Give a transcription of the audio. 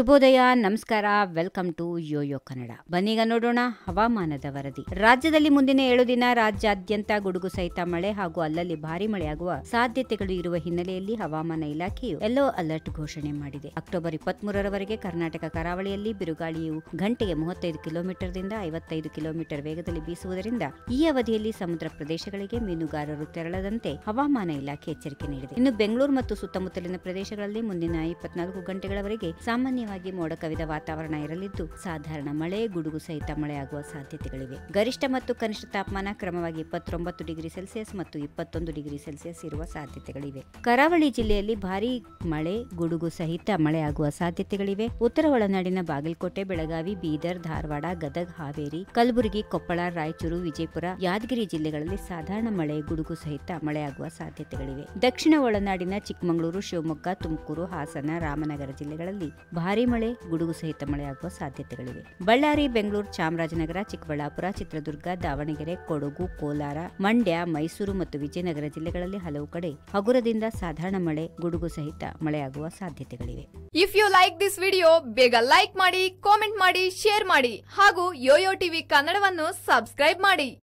ಶುಭೋದಯ, ನಮಸ್ಕಾರ, welcome to Yoyo Kannada. ಬನ್ನೀಗ ನೋಡೋಣ ಹವಾಮಾನದ ವರದಿ. ರಾಜ್ಯದಲ್ಲಿ ಮುಂದಿನ 7 ದಿನ ರಾಜ್ಯಾದ್ಯಂತ ಗುಡುಗು ಸಹಿತ ಮಳೆ ಹಾಗೂ ಅಲ್ಲಲ್ಲಿ ಭಾರಿ ಮಳೆಯಾಗುವ ಸಾಧ್ಯತೆಗಳು ಇರುವ ಹಿನ್ನೆಲೆಯಲ್ಲಿ ಹವಾಮಾನ ಇಲಾಖೆಯು ಯೆಲ್ಲೋ ಅಲರ್ಟ್ ಘೋಷಣೆ ಮಾಡಿದೆ. ಅಕ್ಟೋಬರ್ 23ರವರೆಗೆ ಕರ್ನಾಟಕ ಕರಾವಳಿಯಲ್ಲಿ ಬಿರುಗಾಳಿಯು ಗಂಟೆಗೆ 35 ಕಿಲೋಮೀಟರ್ದಿಂದ 55 ಕಿಲೋಮೀಟರ್ ವೇಗದಲ್ಲಿ ಬೀಸುವುದರಿಂದ ಈ ಅವಧಿಯಲ್ಲಿ ಸಮುದ್ರ ಪ್ರದೇಶಗಳಿಗೆ ಮೀನುಗಾರರು ತೆರಳದಂತೆ ಹವಾಮಾನ ಇಲಾಖೆ ಎಚ್ಚರಿಕೆ ನೀಡಿದೆ. ಇನ್ನು ಬೆಂಗಳೂರು ಮತ್ತು ಸುತ್ತಮುತ್ತಲಿನ ಪ್ರದೇಶಗಳಲ್ಲಿ ಮುಂದಿನ 24 ಗಂಟೆಗಳವರೆಗೆ ಸಾಮಾನ್ಯವಾಗಿ ಮೋಡ ಕವಿದ ವಾತಾವರಣ ಇರಲಿದ್ದು ಸಾಧಾರಣ ಮಳೆ, ಗುಡುಗು ಸಹಿತ ಮಳೆಯಾಗುವ ಸಾಧ್ಯತೆಗಳಿವೆ. ಗರಿಷ್ಠ ಮತ್ತು ಕನಿಷ್ಠ ತಾಪಮಾನ ಕ್ರಮವಾಗಿ 29 ಡಿಗ್ರಿ ಸೆಲ್ಸಿಯಸ್ ಮತ್ತು 21 ಡಿಗ್ರಿ ಸೆಲ್ಸಿಯಸ್ ಇರುವ ಸಾಧ್ಯತೆಗಳಿವೆ. ಕರಾವಳಿ ಜಿಲ್ಲೆಯಲ್ಲಿ ಭಾರೀ ಮಳೆ, ಗುಡುಗು ಸಹಿತ ಮಳೆಯಾಗುವ ಸಾಧ್ಯತೆಗಳಿವೆ. ಉತ್ತರ ಒಳನಾಡಿನ ಬಾಗಲಕೋಟೆ, ಬೆಳಗಾವಿ, ಬೀದರ್, ಧಾರವಾಡ, ಗದಗ, ಹಾವೇರಿ, ಕಲಬುರಗಿ, ಕೊಪ್ಪಳ, ರಾಯಚೂರು, ವಿಜಯಪುರ, ಯಾದಗಿರಿ ಜಿಲ್ಲೆಗಳಲ್ಲಿ ಸಾಧಾರಣ ಮಳೆ, ಗುಡುಗು ಸಹಿತ ಮಳೆಯಾಗುವ ಸಾಧ್ಯತೆಗಳಿವೆ. ದಕ್ಷಿಣ ಒಳನಾಡಿನ ಚಿಕ್ಕಮಗಳೂರು, ಶಿವಮೊಗ್ಗ, ತುಮಕೂರು, ಹಾಸನ, ರಾಮನಗರ ಜಿಲ್ಲೆಗಳಲ್ಲಿ ಭಾರೀ ಮಳೆ, ಗುಡುಗು ಸಹಿತ ಮಳೆಯಾಗುವ ಸಾಧ್ಯತೆಗಳಿವೆ. ಬಳ್ಳಾರಿ, ಬೆಂಗಳೂರು, ಚಾಮರಾಜನಗರ, ಚಿಕ್ಕಬಳ್ಳಾಪುರ, ಚಿತ್ರದುರ್ಗ, ದಾವಣಗೆರೆ, ಕೊಡಗು, ಕೋಲಾರ, ಮಂಡ್ಯ, ಮೈಸೂರು ಮತ್ತು ವಿಜಯನಗರ ಜಿಲ್ಲೆಗಳಲ್ಲಿ ಹಲವು ಕಡೆ ಹಗುರದಿಂದ ಸಾಧಾರಣ ಮಳೆ, ಗುಡುಗು ಸಹಿತ ಮಳೆಯಾಗುವ ಸಾಧ್ಯತೆಗಳಿವೆ. If you like this video, ಬೇಗ ಲೈಕ್ ಮಾಡಿ, ಕಾಮೆಂಟ್ ಮಾಡಿ, ಶೇರ್ ಮಾಡಿ ಹಾಗೂ ಯೋಯೋ ಟಿವಿ ಕನ್ನಡವನ್ನು ಸಬ್ಸ್ಕ್ರೈಬ್ ಮಾಡಿ.